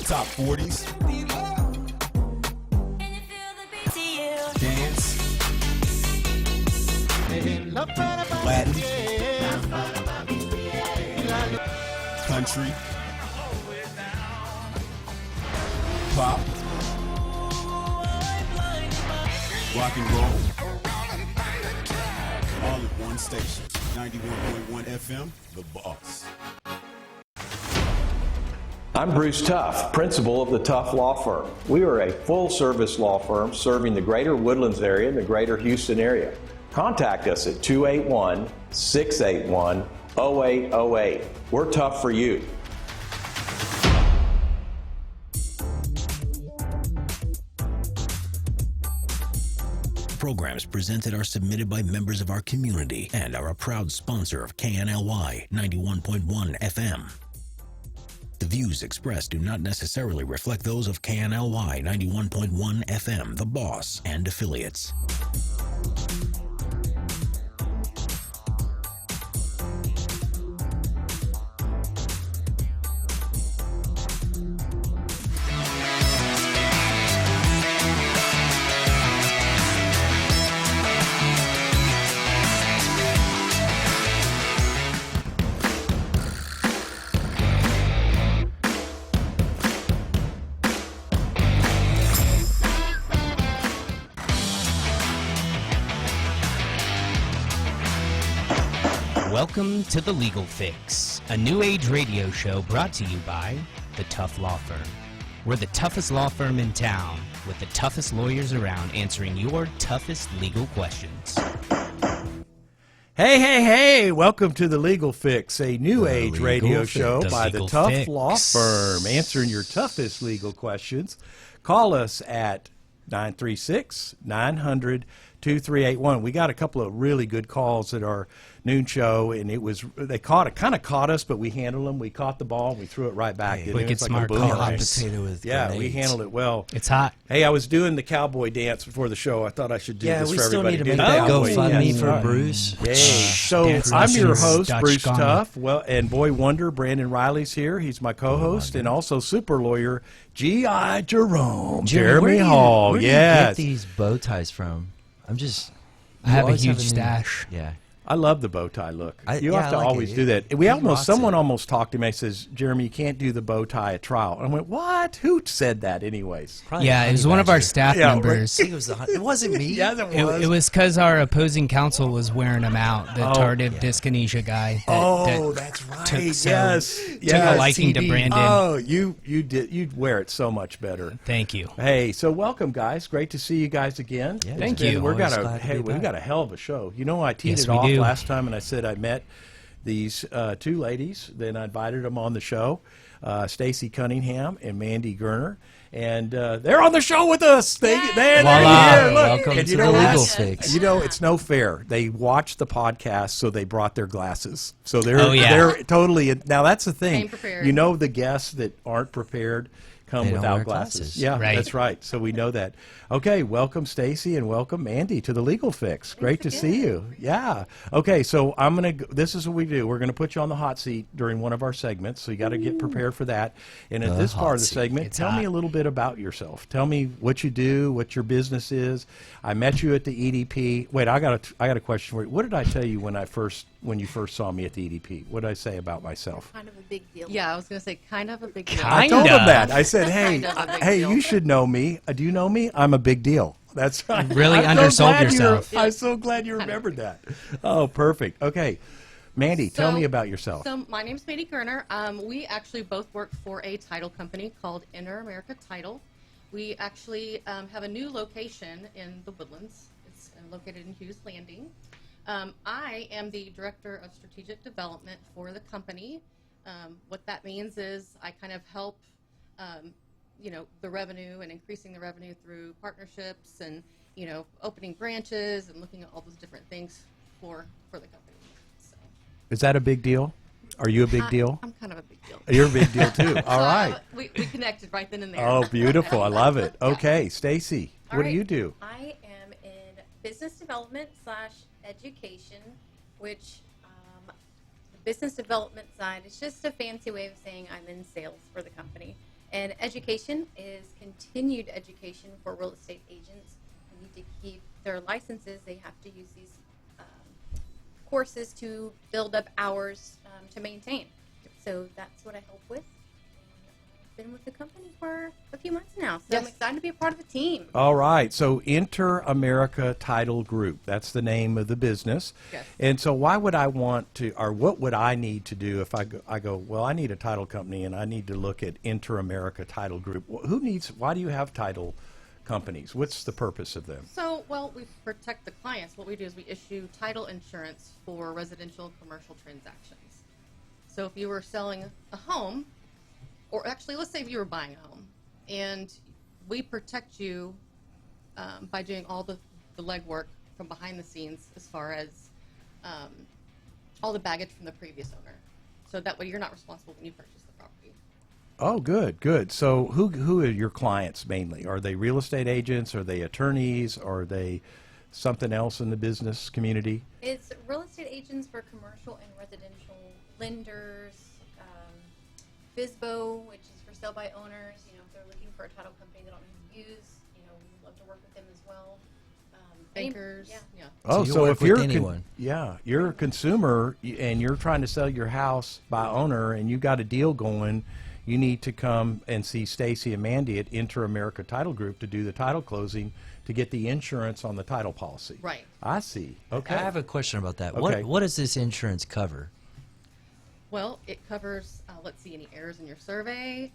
Top 40s. Dance. Latin. Country. Pop. Rock and roll. All at one station. 91.1 FM, The Boss. I'm Bruce Tuff, principal of the Tuff Law Firm. We are a full-service law firm serving the greater Woodlands area and the greater Houston area. Contact us at 281-681-0808. We're tough for you. Programs presented are submitted by members of our community and are a proud sponsor of KNLY 91.1 FM. The views expressed do not necessarily reflect those of KNLY 91.1 FM, The Boss, and affiliates. Welcome to The Legal Fix, a new age radio show brought to you by the Tuff Law Firm. We're the toughest law firm in town, with the toughest lawyers around answering your toughest legal questions. Hey, welcome to The Legal Fix, a new age radio show The by the Legal Tuff Fix. Law Firm, answering your toughest legal questions. Call us at 936-900-2381. We got a couple of really good calls at our noon show, and they kind of caught us, but we handled them. We caught the ball, and we threw it right back. Wicked It's like smart a call. boomerang. Potato with Yeah, we grenades. handled it well. It's hot. Hey, I was doing the cowboy dance before the show. I thought I should do Yeah, this we for still everybody. need to Do make the that cowboy GoFundMe dance. for Bruce. Yay. So Dance I'm your lessons, host, Dutch Bruce Conga. Tuff. Well, and Boy Wonder, Brandon Riley's here. He's my co-host, and also super lawyer G.I. Jerome, Jeremy Hall. Where do you Yes. get these bow ties from? I I have a always huge new- stash. Yeah. I love the bow tie look. You yeah, have to I like always it. do that. Someone almost talked to me and says, Jeremy, you can't do the bow tie at trial. And I went, what? Who said that anyways? Probably Yeah, the it was honey one of our badger. staff Yeah, members. I think it wasn't me. It was because our opposing counsel was wearing them out, the tardive dyskinesia guy. That's right. took so- Yes. took a liking to TB. Brandon. Oh, you'd wear it so much better. Thank you. Hey, so welcome, guys. Great to see you guys again. Yeah, Thank you. We've Always glad to be we've back. got a hell of a show. You know, I teed Yes, it we off do. last time, and I said I met these two ladies. Then I invited them on the show, Stacy Cunningham and Mandy Gerner, and they're on the show with us. They're Voila. here. Look. Welcome And to you the know what? Legal Fix. You know, it's no fair. They watched the podcast, so they brought their glasses. So they're Oh, yeah. they're totally. Now that's the thing. Came prepared. You know, the guests that aren't prepared come They don't without wear glasses. glasses. Yeah, Right. that's right. So we know that. Okay, welcome Stacy and welcome Mandy to the Legal Fix. Great to see you. Yeah. Okay, so this is what we do. We're gonna put you on the hot seat during one of our segments, so you got to get prepared for that. And at The this part hot of the seat. segment, It's tell me hot. a little bit about yourself. Tell me what you do, what your business is. I met you at the EDP. Wait, I got a question for you. What did I tell you when you first saw me at the EDP? What did I say about myself? Kind of a big deal. Yeah, I was going to say kind of a big deal. I told Kinda. him that. I said, "Hey, Kind of a big hey, deal. you should know me. Do you know me? I'm a big deal." That's right. Really I'm undersold glad yourself. I'm so glad you remembered that. Oh, perfect. Okay, Mandy, tell me about yourself. So my name's Mandy Gerner. We actually both work for a title company called Inner America Title. We actually have a new location in the Woodlands. It's located in Hughes Landing. I am the Director of Strategic Development for the company. What that means is I kind of help the revenue and increasing the revenue through partnerships and, opening branches and looking at all those different things for the company. So, Is that a big deal? Are you a big deal? I'm kind of a big deal. You're a big deal too. All right. We connected right then and there. Oh, beautiful. I love it. Okay, Stacy, All what do right. you do? I am in business development / education, which the business development side is just a fancy way of saying I'm in sales for the company. And then education is continued education for real estate agents. They need to keep their licenses. They have to use these courses to build up hours to maintain. So that's what I help with. And I've been with the company for a few months now, so I'm Yes. excited to be a part of the team. All right. So Inter America Title Group. That's the name of the business. Yes. And so why would I want to, or what would I need to do if I go, well, I need a title company and I need to look at Inter America Title Group. Why do you have title companies? What's the purpose of them? So, well, we protect the clients. What we do is we issue title insurance for residential commercial transactions. So if you were selling a home, or actually, let's say if you were buying a home, and we protect you by doing all the legwork from behind the scenes as far as all the baggage from the previous owner. So that way you're not responsible when you purchase the property. Oh, good, good. So who are your clients mainly? Are they real estate agents? Are they attorneys? Are they something else in the business community? It's real estate agents for commercial and residential lenders, FSBO, which is for sale by owners. You know, if they're looking for a title company they don't know who to use, you know, we'd love to work with them as well. Bankers, Yeah. Oh, you so work if with you're anyone. you're a consumer and you're trying to sell your house by owner and you got a deal going, you need to come and see Stacy and Mandy at Inter America Title Group to do the title closing to get the insurance on the title policy. Right. I see. Okay. I have a question about that. Okay. What does this insurance cover? Well, it covers, let's see, any errors in your survey.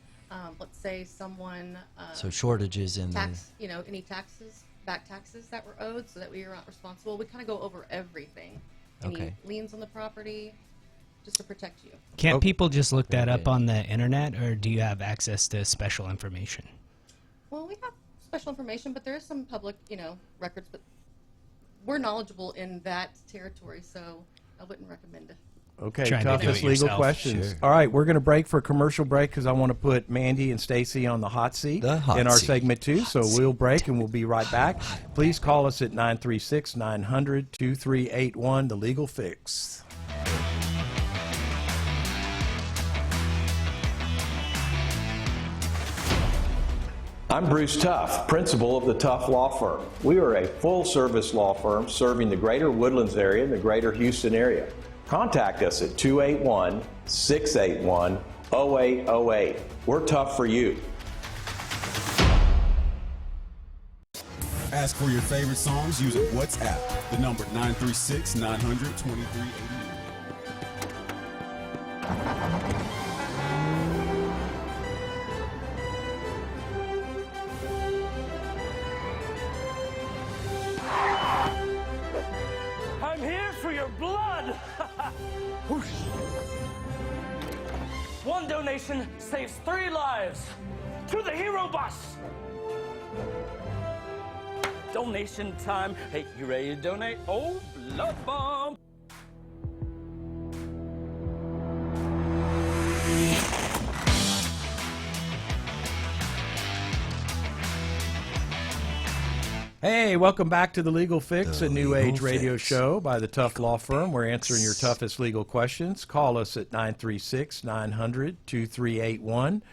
Let's say someone So shortages in any taxes, back taxes that were owed, so that we are not responsible. We kind of go over everything. Any Okay. liens on the property, just to protect you. Can't Okay. people just look that up good. on the internet, or do you have access to special information? Well, we have special information, but there is some public, records. But we're knowledgeable in that territory, so I wouldn't recommend it. Okay, Trying to do toughest it legal yourself. questions. Sure. All right, we're going to break for a commercial break because I want to put Mandy and Stacy on the hot seat The hot in our seat. segment 2. So we'll break and we'll be right back. Please call us at 936-900-2381, The Legal Fix. I'm Bruce Tuff, principal of the Tuff Law Firm. We are a full-service law firm serving the greater Woodlands area and the greater Houston area. Contact us at 281-681-0808. We're tough for you. Ask for your favorite songs using WhatsApp. The number 936-900-2381. I'm here for your blood! Whoosh. One donation saves 3 lives. To the Hero Bus! Donation time. Hey, you ready to donate? Oh, blood bomb! Hey, welcome back to The Legal Fix, The a new Legal age radio Fix. show by the Tuff Law Firm. We're answering your toughest legal questions. Call us at 936-900-2381.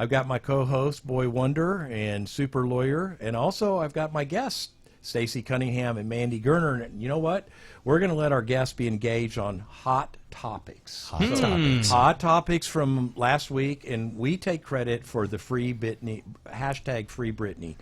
I've got my co-host, Boy Wonder, and Super Lawyer, and also I've got my guests, Stacy Cunningham and Mandy Gerner. And you know what? We're going to let our guests be engaged on hot topics. Hot topics from last week, and we take credit for the Free Britney, hashtag Free Britney.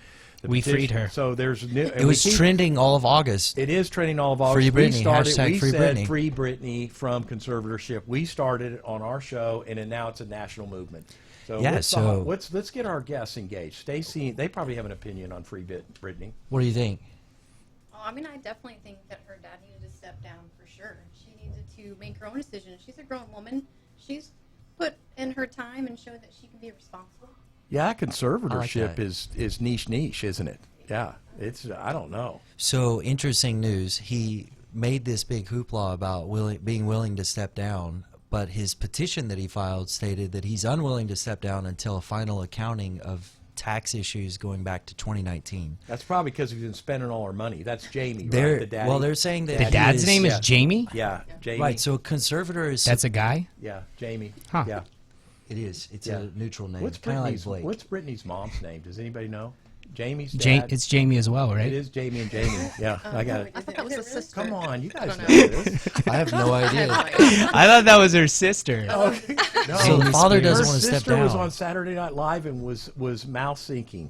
The We petition. freed her. So there's new. It was trending all of August. It is trending all of August. Free Britney, We started, hashtag we Free said Britney. Free Britney from conservatorship. We started it on our show, and then now it's a national movement. So Yeah, let's, so- let's get our guests engaged. Stacy, they probably have an opinion on Free Britney. What do you think? Oh, I mean, I definitely think that her dad needed to step down for sure. She needed to make her own decision. She's a grown woman. She's put in her time and showed that she can be responsible. Yeah, conservatorship that. is niche, isn't it? Yeah, it's I don't know. So interesting news. He made this big hoopla about being willing to step down, but his petition that he filed stated that he's unwilling to step down until a final accounting of tax issues going back to 2019. That's probably because he's been spending all our money. That's Jamie, They're, right? The daddy. well, they're saying that The he dad's is- name is yeah. Jamie? yeah, Jamie. Right, so a conservator is That's a guy? yeah, Jamie. Huh. Yeah. It is. It's Yeah. a neutral name. What's Kind of like Brittany's Blake. What's Brittany's mom's name? Does anybody know? Jamie's Ja- dad. it's Jamie as well, right? It is Jamie and Jamie. Yeah, I got it. I thought that was a sister. Come on, you guys don't know know. this. I have no idea. I thought that was her sister. No, So the father her doesn't want to step sister was down. on Saturday Night Live and was mouth syncing,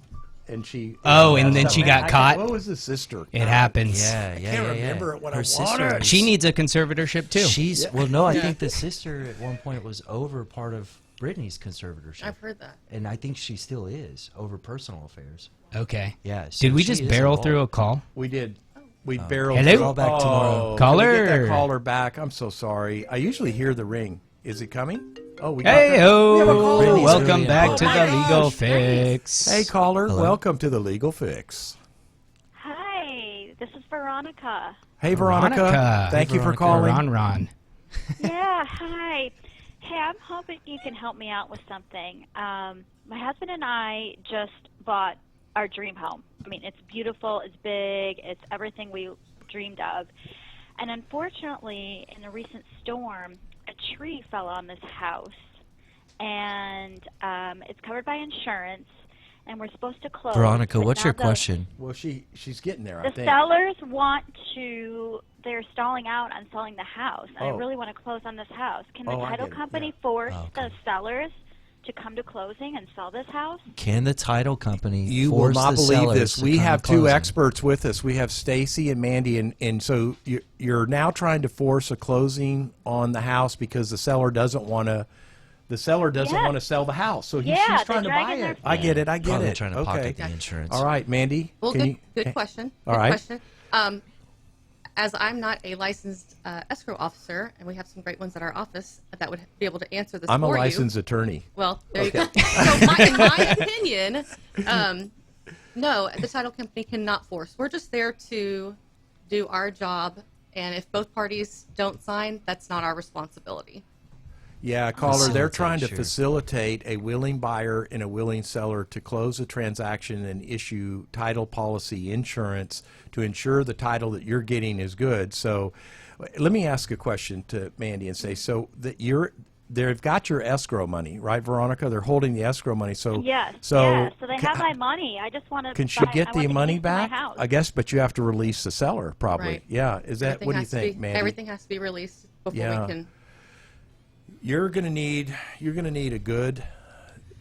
and she. Oh, and then she got caught? What was the sister? It happens. Yeah, I yeah, can't yeah, remember yeah. what Her I sister. wanted. She needs a conservatorship too. She's well, no, I think the sister at one point was over part of Brittany's conservatorship. I've heard that. And I think she still is over personal affairs. Okay. Yeah. so Did we she just is barrel involved. through a call? We did. We barreled. Hello? through- Call back tomorrow. Oh, Caller? Can we get that caller back? I'm so sorry. I usually hear the ring. Is it coming? Oh, we got Hey that. We have a ho! caller. Brittany's Welcome really back to Oh, the my Legal gosh. Fix. Hey, caller. Hello. Welcome to the Legal Fix. Hi, this is Veronica. Hey, Veronica. Thank you for Veronica. calling. Ron Ron. Yeah, hi. Hey, I'm hoping you can help me out with something. My husband and I just bought our dream home. I mean, it's beautiful, it's big, it's everything we dreamed of. And unfortunately, in a recent storm, a tree fell on this house, and it's covered by insurance, and we're supposed to close. Veronica, but what's now your the- question? Well, she's getting there, I The think. sellers want to, they're stalling out on selling the house. And I Oh. really want to close on this house. Can the Oh, I title get it, company yeah. force Oh, okay. the sellers to come to closing and sell this house? Can the title company You will force not the believe sellers this. to We come have to two closing? experts with us. We have Stacy and Mandy, and so you're now trying to force a closing on the house because the seller doesn't want to. The seller doesn't Yes. want to sell the house, so Yeah, she's they're trying to buy dragging their it. I get it. I get Probably it. trying to okay. pocket the insurance. All right, Mandy. Well, can you- good question. All Good right. question. As I'm not a licensed escrow officer, and we have some great ones at our office that would be able to answer this I'm a for licensed you. attorney. Well, there you go. So in my opinion, no, the title company cannot force. We're just there to do our job, and if both parties don't sign, that's not our responsibility. Yeah, caller, they're Facilitate, trying to sure. facilitate a willing buyer and a willing seller to close a transaction and issue title policy insurance to ensure the title that you're getting is good. So let me ask a question to Mandy and say, so that they've got your escrow money, right, Veronica? They're holding the escrow money. So Yes. so yes. So they have my money. I just want to. can she get the money back? House. I guess, but you have to release the seller, probably. Right. Yeah. Is that Everything what do you has to think, be, Mandy? Everything has to be released before Yeah. we can. You're gonna need a good,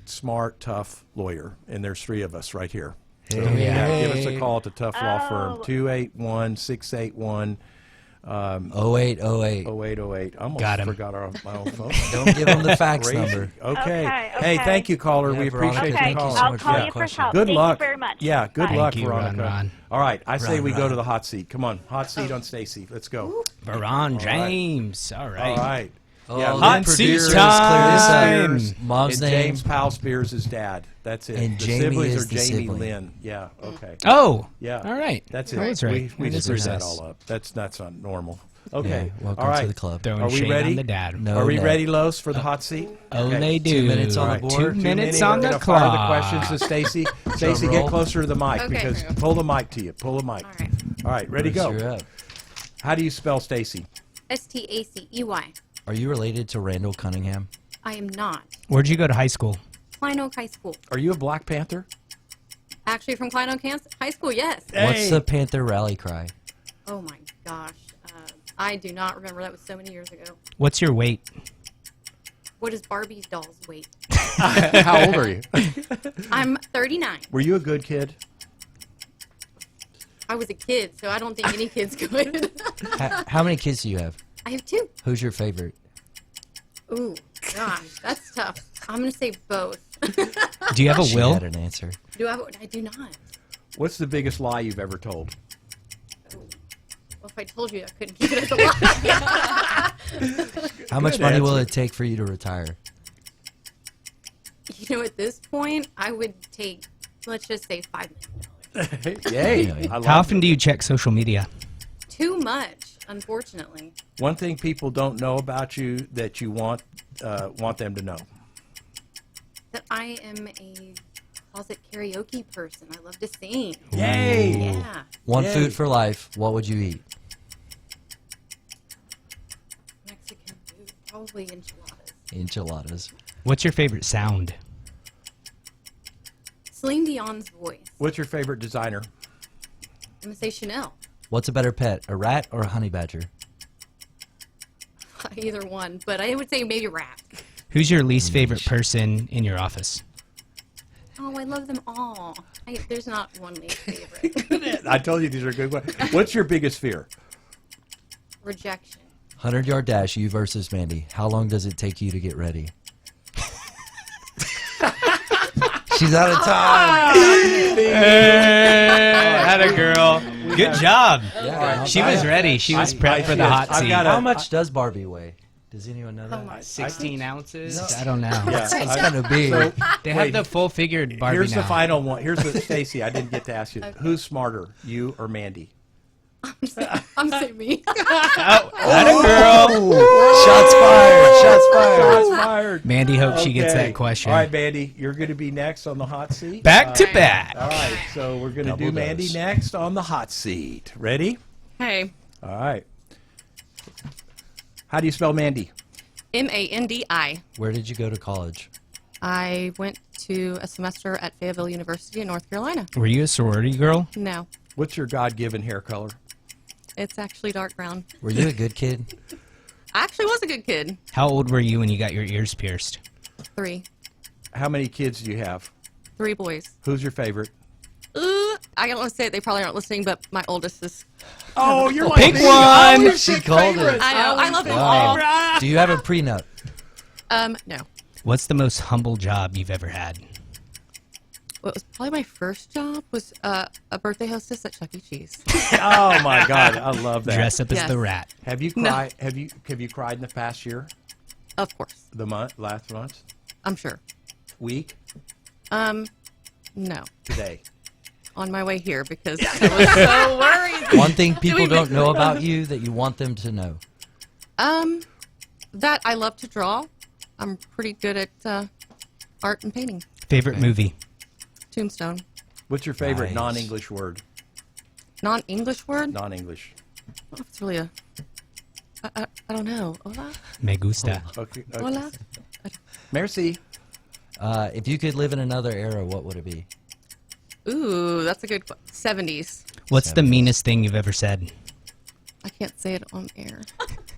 smart, tough lawyer, and there's three of us right here. So, yeah, give us a call at the Tough Law Firm, 281-681 0808. 0808. I almost Got him. forgot my own phone. Don't give them the fax Crazy. number. Okay. Okay, Hey, okay. thank you, caller. Yeah, We Veronica, appreciate Okay, you thank you calling. so I'll much call for you that for question. help. Good Thank luck. you very much. Yeah, good Bye. luck, Thank you, Veronica. Ron. All right, I say Ron, we go Ron. to the hot seat. Come on, hot seat on Stacy. Let's go. Veron James. All right. All right. Oh, Yeah, the Lynn seat Spears, time. Clear this up. Mom's and name. James Powell Spears' is dad. That's it. And the Jamie siblings is are the Jamie sibling. Lynn. Yeah. Okay. Oh. Yeah. All right. That's it. I was right. We That just is screwed that us. all up. That's not normal. Okay. Yeah, welcome all right. to the club. Throwing Are we shade ready? on the dad. No, Are we no. ready, Los, for the hot seat? Oh, Okay. they do. 2 minutes on the All right. board. 2 minutes on We're the gonna fire clock. the questions to Stacy. Stacy, get roll. closer to the mic Okay. because pull the mic to you. Pull the mic. All right. All right. Ready? Bruce, Go. you're up. How do you spell Stacy? Stacey. Are you related to Randall Cunningham? I am not. Where'd you go to high school? Klein Oak High School. Are you a Black Panther? Actually, from Klein Oak High School, yes. What's the Panther rally cry? Oh my gosh. I do not remember. That was so many years ago. What's your weight? What is Barbie's doll's weight? How old are you? I'm 39. Were you a good kid? I was a kid, so I don't think any kid's good. How many kids do you have? I have two. Who's your favorite? Ooh, gosh, that's tough. I'm going to say both. Do you have a She will? had an answer. I do not. What's the biggest lie you've ever told? Well, if I told you, I couldn't keep it as a lie. How much Good money will answer. it take for you to retire? You know, at this point, I would take, let's just say, $5 million. Yay! Really? I love How often do you check social media? Too much, unfortunately. One thing people don't know about you that you want them to know. That I am a closet karaoke person. I love to sing. Yay! Yeah. One Yay. food for life. What would you eat? Mexican food. Probably enchiladas. Enchiladas. What's your favorite sound? Celine Dion's voice. What's your favorite designer? I'm gonna say Chanel. What's a better pet, a rat or a honey badger? Either one, but I would say maybe rat. Who's your least favorite person in your office? Oh, I love them all. There's not one least favorite. I told you these are good ones. What's your biggest fear? Rejection. 100-yard dash, you versus Mandy. How long does it take you to get ready? She's out of time. Atta girl. Good job. Yeah, She was ready. She was prepped for the hot seat. How much does Barbie weigh? Does anyone know that? 16 ounces? I don't know. Yeah, It's kind of big. So, They wait, have the full-figured Barbie here's now. the final one. Here's the Stacy. I didn't get to ask you. Who's smarter, you or Mandy? I'm saying me. Oh, atta girl. Shots fired. Shots fired. Shots fired. Mandy hopes she gets Okay. that question. All right, Mandy, you're going to be next on the hot seat. Back to back. All right, so we're going to Double do Mandy dose. next on the hot seat. Ready? Hey, All right. How do you spell Mandy? Mandi. Where did you go to college? I went to a semester at Fayetteville University in North Carolina. Were you a sorority girl? No, What's your God-given hair color? it's actually dark brown. Were you a good kid? I actually was a good kid. How old were you when you got your ears pierced? 3 How many kids do you have? 3 boys. Who's your favorite? I don't want to say it. They probably aren't listening, but my oldest is. Oh, you're Pick one. She called it. I know. I love them all. Wow. Do you have a prenup? No. What's the most humble job you've ever had? What was probably my first job was a birthday hostess at Chuck E. Cheese. Oh my God, I love that. Dress up as Yes. the rat. Have you No. cried? Have you cried in the past year? Of course, Last month? I'm sure. Week? No. Today? On my way here because I was so worried. One thing people we don't make- know about you that you want them to know. That I love to draw. I'm pretty good at art and painting. Favorite movie? Tombstone. What's your favorite Nice. non-English word? Non-English word? Non-English. I don't know if it's really a. I don't know. Hola? Me gusta. Okay. Hola? Merci. If you could live in another era, what would it be? Ooh, that's a good 70s. What's the meanest thing you've ever said? I can't say it on air.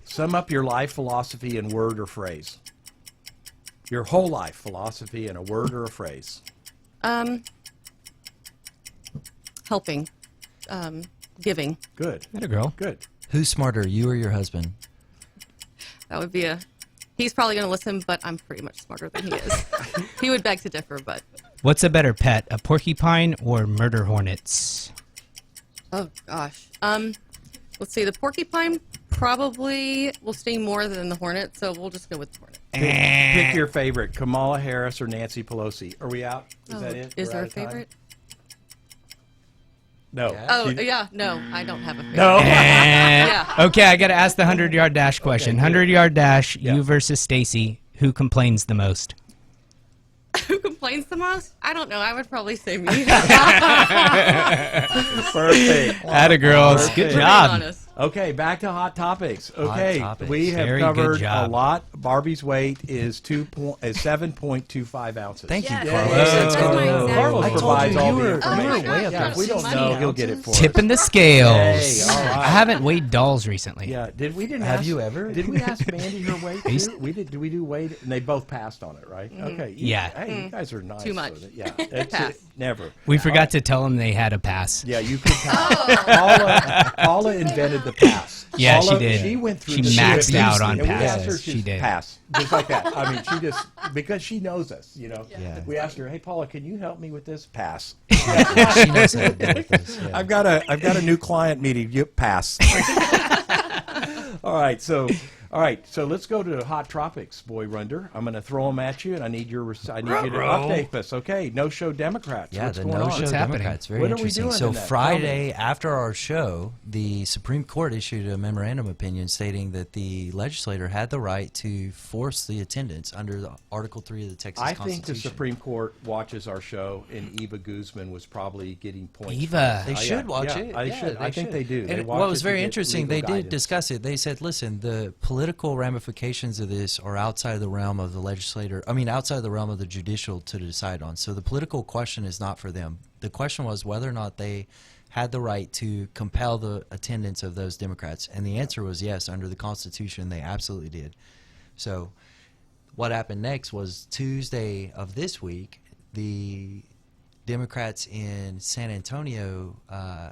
Sum up your life philosophy in word or phrase. Your whole life philosophy in a word or a phrase. Helping. Giving. Good. Atta girl. Good. Who's smarter, you or your husband? That would be a. He's probably going to listen, but I'm pretty much smarter than he is. He would beg to differ, but. What's a better pet, a porcupine or murder hornets? Oh gosh. Let's see. The porcupine probably will sting more than the hornet, so we'll just go with the hornet. Pick your favorite, Kamala Harris or Nancy Pelosi. Are we out? Is that it? Is We're there out a of time? favorite? No. Oh She- yeah, no, I don't have a favorite. No. Yeah. Okay, I got to ask the 100-yard dash question. 100-yard dash, Yeah. you versus Stacy. Who complains the most? Who complains the most? I don't know. I would probably say me. Perfect. Atta girls. Perfect. Good For being job. honest. Okay, back to hot topics. Okay, topics. we have Very good covered a job. lot. Barbie's weight is 7.25 ounces. Thank you, Yes. Carlos. Yay. That's That's my good. exact Carlos weight. provides all the you were information. way up Yeah, there. if we don't Money know, he'll get it ounces. for us. Tipping the scales. Hey, all right. I haven't weighed dolls recently. Yeah, we didn't Have ask, you ever? Did we ask Mandy her weight He's- too? Did we do weight? And they both passed on it, right? Okay. Yeah. Hey, you guys are nice. Too much. with it. Yeah. That's Pass. it. Never. We forgot to tell them they had a pass. Yeah, you could pass. Paula invented the pass. Yeah, she Paula, did. She went through She the maxed abuse out on and we asked her, passes. She did. Pass. Just like that. I mean, she just, because she knows us, you know. Yeah. We asked her, hey, Paula, can you help me with this? Pass. She knows how to deal with this. Yeah. I've got a new client meeting. You pass. All right, so let's go to Hot Tropics, Boy Runder. I'm going to throw them at you, and I need you to update us. Okay, no-show Democrats. Yeah, What's the going no-show on? happening? Democrats. Very What are we interesting. doing So in that? Friday, after our show, the Supreme Court issued a memorandum opinion stating that the legislator had the right to force the attendance under the Article 3 of the Texas I Constitution. think the Supreme Court watches our show, and Eva Guzman was probably getting points. Eva. They should watch it. I Yeah, should. I think they do. They And watch what it was to very get interesting, legal they did guidance. discuss it. They said, listen, the political ramifications of this are outside of the realm of the legislator. I mean, outside of the realm of the judicial to decide on. So the political question is not for them. The question was whether or not they had the right to compel the attendance of those Democrats. And the answer was yes. Under the Constitution, they absolutely did. So what happened next was Tuesday of this week, the Democrats in San Antonio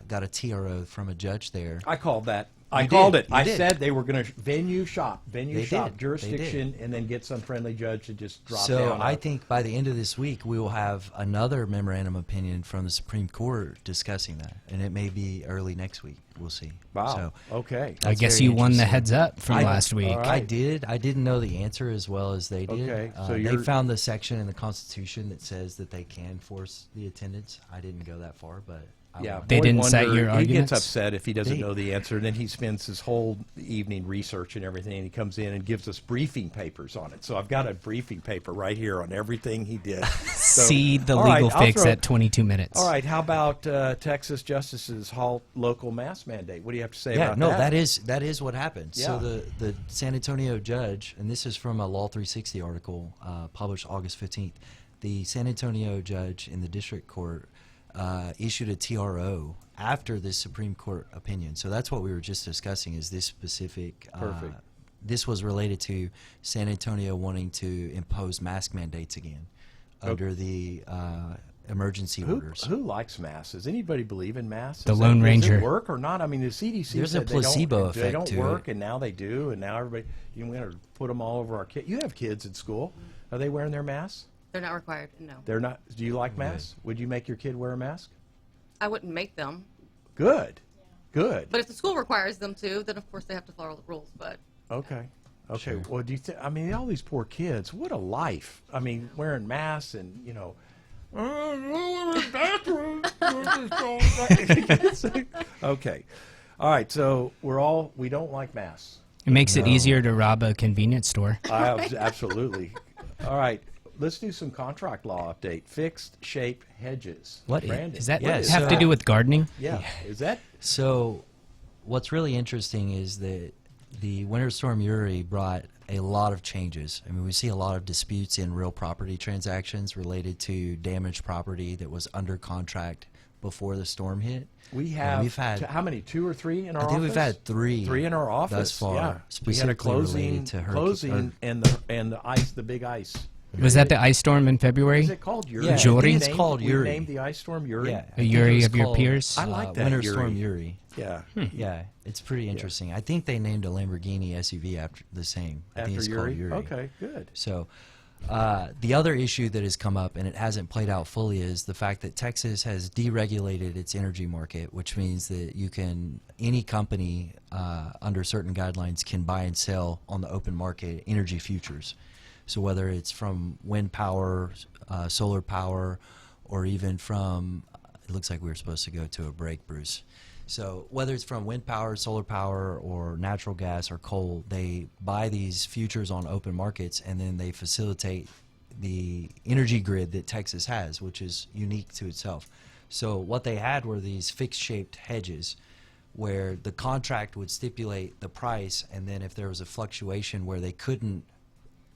got a TRO from a judge there. I called that. I You called did. it. You I did. said they were going to venue They shop did. jurisdiction, and then get some friendly judge to just drop So down. I think by the end of this week, we will have another memorandum opinion from the Supreme Court discussing that, and it may be early next week. We'll see. Wow. So Okay. I that's guess very you won the interesting. heads up from I- last week. all right. I did. I didn't know the answer as well as they did. Okay, so they you're- found the section in the Constitution that says that they can force the attendance. I didn't go that far, but I Yeah, won. They boy didn't cite wonder- your He arguments? gets upset if he doesn't They- know the answer, and then he spends his whole evening researching everything, and he comes in and gives us briefing papers on it. So I've got a briefing paper right here on everything he did. So, See the all right, legal I'll fix throw- at 22 minutes. All right, how about Texas justices halt local mask mandate? What do you have to say Yeah, about no, that? that is what happened. So Yeah. the San Antonio judge, and this is from a Law 360 article published August 15th. The San Antonio judge in the district court issued a TRO after this Supreme Court opinion. So that's what we were just discussing. Is this specific? Perfect. This was related to San Antonio wanting to impose mask mandates again under the emergency orders. Who likes masks? Does anybody believe in masks? The Is Lone does Ranger. it work or not? I mean, the CDC There's a said placebo they effect don't to work, it. and now they do, and now everybody, we're going to put them all over our kids. You have kids in school. Are they wearing their masks? They're not required, no. They're not. Do you like masks? Would you make your kid wear a mask? I wouldn't make them. Good. Good. But if the school requires them to, then of course they have to follow the rules. But Okay. Okay. Sure. Well, do you think? I mean, all these poor kids. What a life. I mean, wearing masks and okay. All right. So we don't like masks. It makes it easier to rob a convenience store. Absolutely. All right. Let's do some contract law update. Fixed shape hedges. What Brandon, does that Yes. have to do with gardening? Yeah. Is that? So, what's really interesting is that the Winter Storm Uri brought a lot of changes. I mean, we see a lot of disputes in real property transactions related to damaged property that was under contract before the storm hit. We And have. we've had, how many? 2 or 3 in our I think office? we've had three. Three in our office thus far. Yeah. We had a specifically closing, related to closing, and the ice, the big ice. Was that the ice storm in February? Is it called Uri? Yeah, I think it's called We Uri. named the ice storm Uri. Yeah, A I think Uri it was of your called, peers? I like that, Winter Uri. Storm Uri. Yeah. Yeah, it's pretty interesting. I think they named a Lamborghini SUV after the same. I think it's After called Uri? Uri. Okay, good. So, the other issue that has come up, and it hasn't played out fully, is the fact that Texas has deregulated its energy market, which means that any company under certain guidelines can buy and sell on the open market energy futures. So whether it's from wind power, solar power, or even from, it looks like we were supposed to go to a break, Bruce. So whether it's from wind power, solar power, or natural gas or coal, they buy these futures on open markets, and then they facilitate the energy grid that Texas has, which is unique to itself. So what they had were these fixed-shaped hedges where the contract would stipulate the price, and then if there was a fluctuation where they couldn't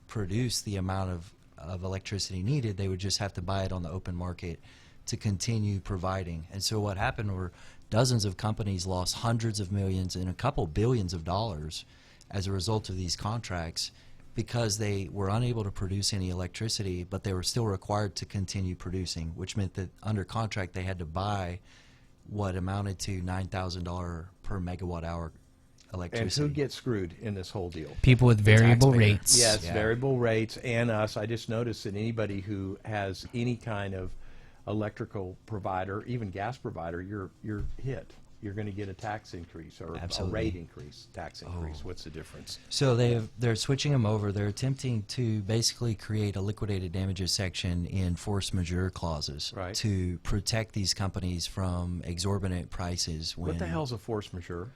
produce the amount of electricity needed, they would just have to buy it on the open market to continue providing. And so what happened were dozens of companies lost hundreds of millions and a couple billions of dollars as a result of these contracts because they were unable to produce any electricity, but they were still required to continue producing, which meant that under contract they had to buy what amounted to $9,000 per megawatt hour And electricity. who gets screwed in this whole deal? People with variable taxpayer. rates. Yes, Yeah. variable rates and us. I just noticed that anybody who has any kind of electrical provider, even gas provider, you're hit. You're going to get a tax increase or Absolutely. a rate increase, tax increase. What's the difference? So they're switching them over. They're attempting to basically create a liquidated damages section in force majeure clauses Right. to protect these companies from exorbitant prices. What the hell's a force majeure?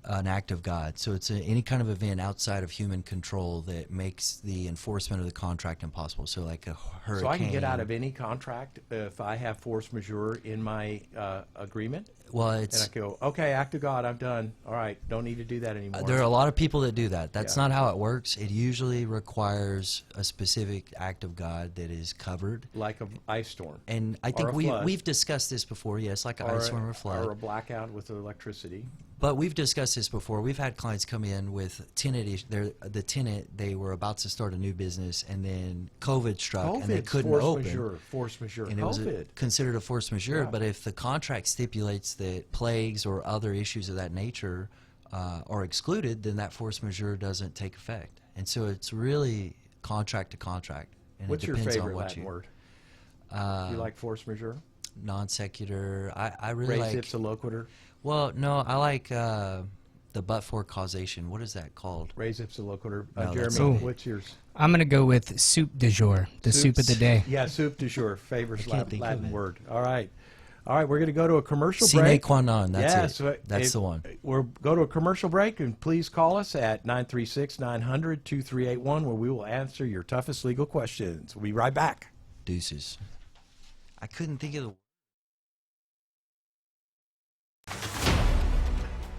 an act of God. So it's any kind of event outside of human control that makes the enforcement of the contract impossible. So like a hurricane. So I can get out of any contract if I have force majeure in my agreement? Well, And it's I go, okay, act of God, I'm done. All right, don't need to do that anymore. there are a lot of people that do that. That's Yeah. not how it works. It usually requires a specific act of God that is covered. Like an ice storm. And I Or think a flood. we've discussed this before, yes, like an Or ice storm or flood. Or a blackout with electricity. But we've discussed this before. We've had clients come in with tenant the tenant, they were about to start a new business, and then COVID struck, and they COVID's couldn't force open. majeure, force majeure. And it was COVID. considered a force majeure. Yeah. But if the contract stipulates that plagues or other issues of that nature are excluded, then that force majeure doesn't take effect. And so it's really contract to contract. And What's it your depends favorite on what Latin you, word? You like force majeure? Non sequitur. I really Res like. ipsa loquitur? Well, no, I like the but-for causation. What is that called? Res ipsa loquitur. No, that's Jeremy, not it. what's yours? I'm going to go with soup du jour, the soup of the day. Yeah, soup du jour, favorite I can't think of Latin it. word. All right. All right, we're going to go to a commercial Sine break. qua non, that's Yeah, it. so That's the one. We'll go to a commercial break, and please call us at 936-900-2381, where we will answer your toughest legal questions. We'll be right back. Deuces. I couldn't think of the.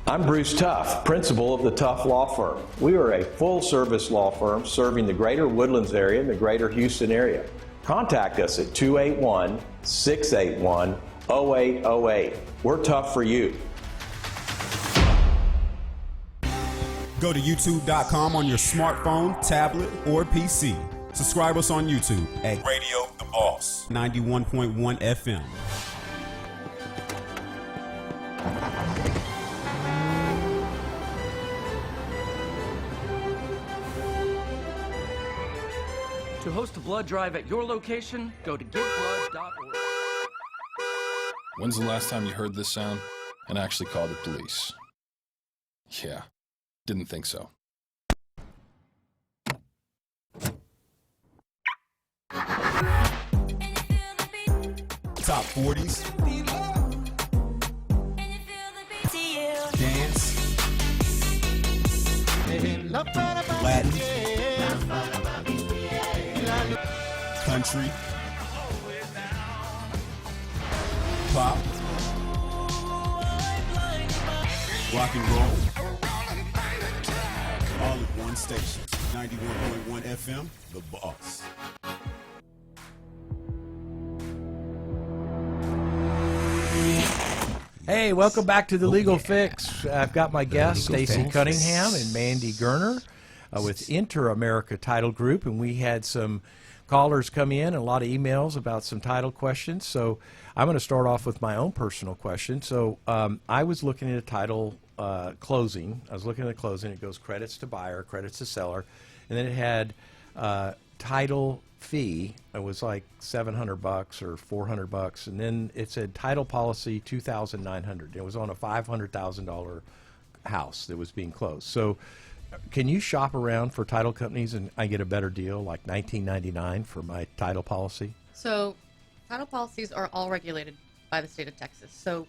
I'm Bruce Tuff, principal of the Tuff Law Firm. We are a full-service law firm serving the greater Woodlands area and the greater Houston area. Contact us at 281-681-0808. We're tough for you. Go to youtube.com on your smartphone, tablet, or PC. Subscribe us on YouTube at Radio The Boss 91.1 FM. To host a blood drive at your location, go to giveblood.org. When's the last time you heard this sound and actually called the police? Yeah, didn't think so. Top 40s. Dance. Latin. Country. Pop. Rock and roll. All at one station. 91.1 FM, The Boss. Hey, welcome back to the Legal Fix. I've got my guests, Legal Stacy Fix. Cunningham and Mandy Gerner with Inter-America Title Group, and we had some callers come in and a lot of emails about some title questions. So I'm going to start off with my own personal question. So I was looking at a title closing. I was looking at the closing. It goes credits to buyer, credits to seller, and then it had title fee. It was like $700 or $400, and then it said title policy $2,900. It was on a $500,000 house that was being closed. So can you shop around for title companies and I get a better deal, like $19.99 for my title policy? So title policies are all regulated by the state of Texas. So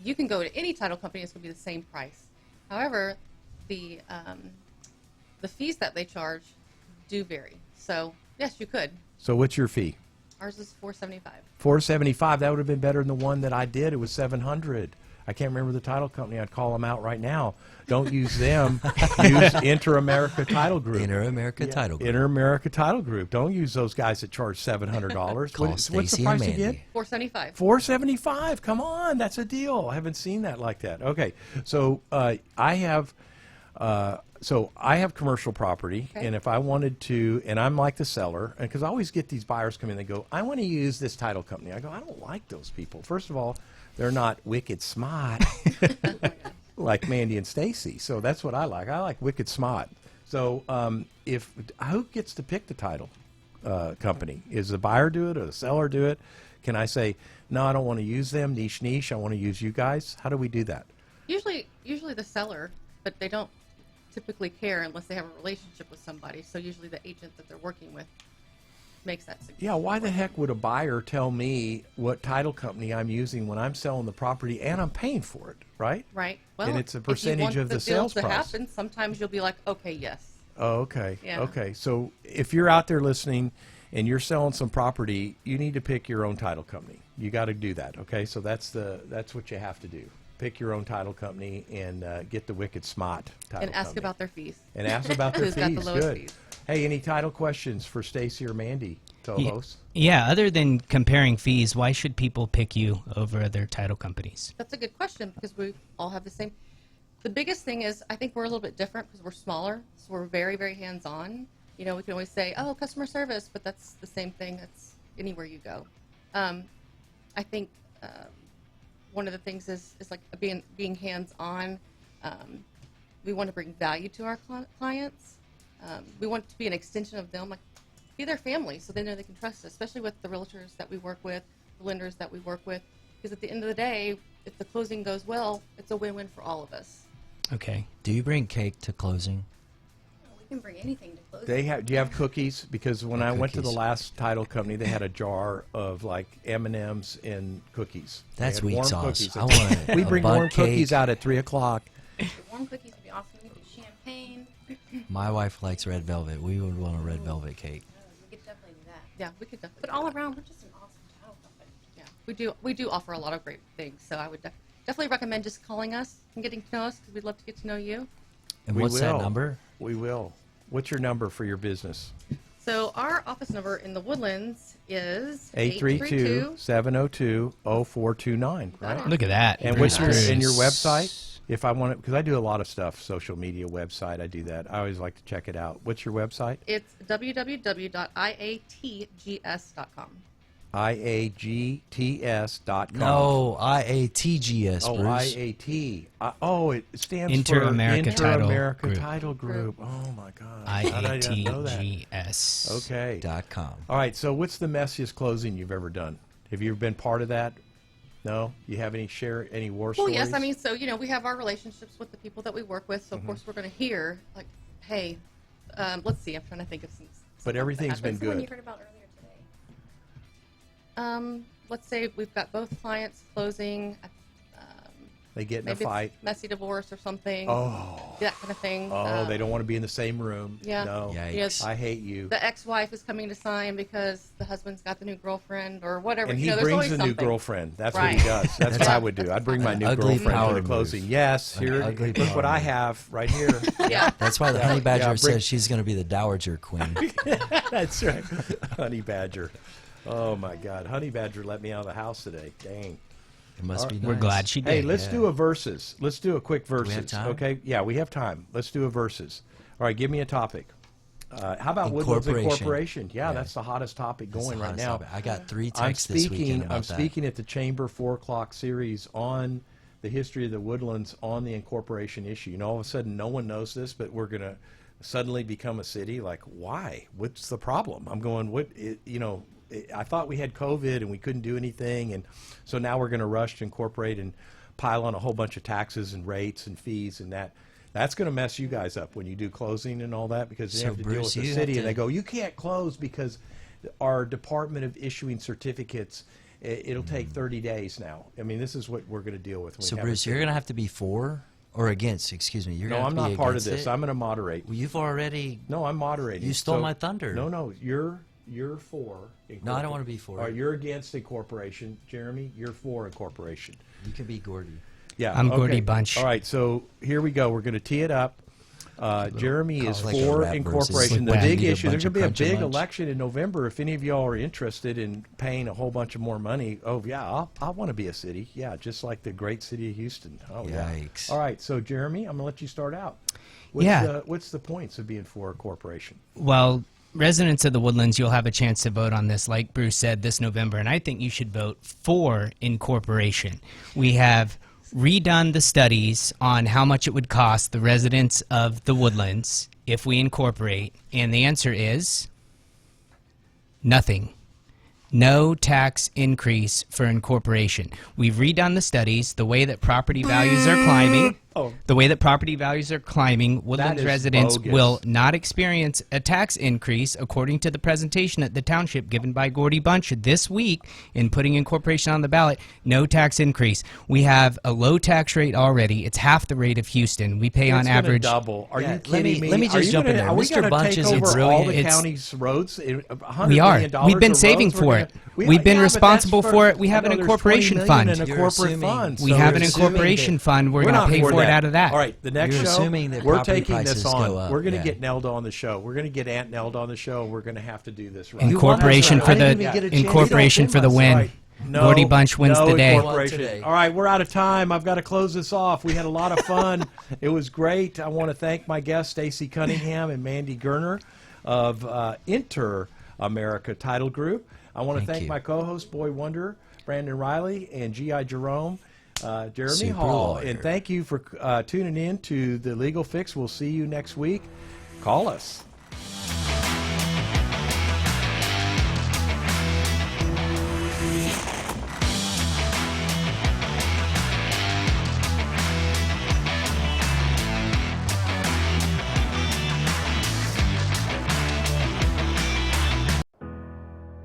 you can go to any title company, it's going to be the same price. However, the fees that they charge do vary. So yes, you could. So what's your fee? Ours is $475. $475. That would have been better than the one that I did. It was $700. I can't remember the title company. I'd call them out right now. Don't use them. Use Inter-America Title Group. Inter-America Title Group. Inter-America Title Group. Don't use those guys that charge $700. Call What's the Stacy price and again? Mandy. $475. $475. Come on, that's a deal. I haven't seen that like that. Okay, so I have commercial property, Okay. and if I wanted to, and I'm like the seller, and because I always get these buyers come in, they go, "I want to use this title company." I go, "I don't like those people. First of all, they're not wicked smart, like Mandy and Stacy. So that's what I like. I like wicked smart. So who gets to pick the title company? Is the buyer do it or the seller do it? Can I say, no, I don't want to use them, niche, I want to use you guys? How do we do that? Usually the seller, but they don't typically care unless they have a relationship with somebody. So usually the agent that they're working with makes that suggestion. Yeah, why the heck would a buyer tell me what title company I'm using when I'm selling the property and I'm paying for it, right? Right. Well, and it's a if you percentage want of the deal sales to price. happen, sometimes you'll be like, okay, yes. Oh, okay. Yeah. Okay. So if you're out there listening and you're selling some property, you need to pick your own title company. You got to do that. Okay. So that's what you have to do. Pick your own title company and get the wicked smart title And ask company. about their fees. And ask about their Who's fees. got the lowest Good. fees. Hey, any title questions for Stacy or Mandy, co-hosts? Yeah, other than comparing fees, why should people pick you over other title companies? That's a good question because we all have the same. The biggest thing is I think we're a little bit different because we're smaller, so we're very, very hands-on. You know, we can always say, oh, customer service, but that's the same thing. That's anywhere you go. I think one of the things is like being hands-on. We want to bring value to our clients. We want to be an extension of them, like be their family, so they know they can trust us, especially with the realtors that we work with, the lenders that we work with. Because at the end of the day, if the closing goes well, it's a win-win for all of us. Okay. Do you bring cake to closing? We can bring anything to closing. Do you have cookies? Because when I went to the Cookies. last title company, they had a jar of like M&Ms and cookies. They That's had weak warm sauce. cookies. I want We a bring bun warm cookies cake. out at 3 o'clock. The warm cookies would be awesome. We could do champagne. My wife likes red velvet. We would want a red velvet cake. We could definitely do that. Yeah, we could definitely. But all around, we're just an awesome title company. Yeah, we do offer a lot of great things. So I would definitely recommend just calling us and getting to know us because we'd love to get to know you. And We what's that will. number? We will. What's your number for your business? So our office number in the Woodlands is 832-702-0429, right? Look at that. And Bruce what's your, and your Bruce. website? If I want it, because I do a lot of stuff, social media, website, I do that. I always like to check it out. What's your website? It's www.iatgs.com. IAGTS.com. No, IATGS, Oh, Bruce. IAT. it stands Inter-America for Title Inter-America Group. Title Group. Oh, my God. How did I not know that? IATGS. Okay. .com. All right, so what's the messiest closing you've ever done? Have you been part of that? No? You have any war Well, stories? yes. I mean, so, we have our relationships with the people that we work with. So, of course, we're going to hear, like, hey, let's see. I'm trying to think of some. But everything's been What's the one you good. heard about earlier today? Let's say we've got both clients closing. They get in a Maybe fight. it's messy divorce or something. Oh. That kind of thing. Oh, they don't want to be in the same room. Yeah. No. Yikes. I hate you. The ex-wife is coming to sign because the husband's got the new girlfriend or whatever. And he there's brings always the new something. girlfriend. That's Right. what he does. That's what I would do. I'd bring my new Ugly girlfriend power to the move. closing. Yes, An here. ugly Look power what I move. have right here. Yeah. That's why the honey badger bring- says she's going to be the dowager queen. That's right. Honey Badger. Oh, my God. Honey Badger let me out of the house today. Dang. It must be nice. We're glad she did. Hey, let's do a versus. Let's do a quick versus. we have time? Okay? Yeah, we have time. Let's do a versus. All right, give me a topic. How about Woodlands Incorporation. Incorporation? Yeah, Yeah. that's the hottest topic That's the going right hottest now. topic. I got 3 texts this weekend about I'm that. speaking at the Chamber 4 o'clock series on the history of the Woodlands on the incorporation issue. All of a sudden, no one knows this, but we're going to suddenly become a city. Like, why? What's the problem? I'm going, I thought we had COVID and we couldn't do anything, and so now we're going to rush to incorporate and pile on a whole bunch of taxes and rates and fees, and that's going to mess you guys up when you do closing and all that, because you So, have to deal Bruce, with the you city, have and they to- go, you can't close because our Department of Issuing Certificates, it'll take 30 days now. I mean, this is what we're going to deal with. When So, we have a Bruce, you're city. going to have to be for or against, excuse me. You're No, gonna I'm have to not be part of against this. it? I'm going to moderate. Well, you've already... No, I'm moderating. You stole So- my thunder. No, you're for. No, I don't wanna be for Or it. you're against incorporation. Jeremy, you're for incorporation. You can be Gordy. Yeah, I'm okay. Gordy Bunch. All right, so here we go. We're going to tee it up. Jeremy is like a for rap versus incorporation. The like big Eat a issue, there's bunch going of to be a Crunchy big Munch. election in November. If any of y'all are interested in paying a whole bunch of more money, oh, yeah, I want to be a city. Yeah, just like the great city of Houston. Oh, Yikes. yeah. All right, so Jeremy, I'm going to let you start out. What's the points of being for a corporation? Well, residents of the Woodlands, you'll have a chance to vote on this, like Bruce said, this November, and I think you should vote for incorporation. We have redone the studies on how much it would cost the residents of the Woodlands if we incorporate, and the answer is nothing. No tax increase for incorporation. We've redone the studies. The way that property values are climbing. The way that property values are climbing, Woodlands is residents bogus. will not experience a tax increase, according to the presentation at the township given by Gordy Bunch this week in putting incorporation on the ballot. No tax increase. We have a low tax rate already. It's half the rate of Houston. We pay on It's gonna average. double. Are Yeah, you kidding me? let me Are just you jump in gonna- there. Are we Mr. gonna Bunch take is over all brilliant. the It's- county's roads? $100 We are. million We've been of saving roads we're for gonna- it. We've been responsible for it. We have an incorporation fund. In a You're corporate assuming- fund. We So have an you're incorporation assuming fund. We're that- going to pay not for it out of that. All right, the next You're show, assuming that we're property taking this prices on. go up, We're going to yeah. get Nelda on the show. We're going to get Aunt Nelda on the show. We're going to have to do this right. Incorporation for I didn't the even get a chance. incorporation for the win. Right. No, Gordy Bunch wins no the day. incorporation. Today. All right, we're out of time. I've got to close this off. We had a lot of fun. It was great. I want to thank my guests, Stacy Cunningham and Mandy Gerner of Inter-America Title Group. I want to Thank thank you. my co-host, Boy Wonder, Brandon Riley, and G.I. Jerome, Jeremy Super Hall. lawyer. And thank you for tuning in to The Legal Fix. We'll see you next week. Call us.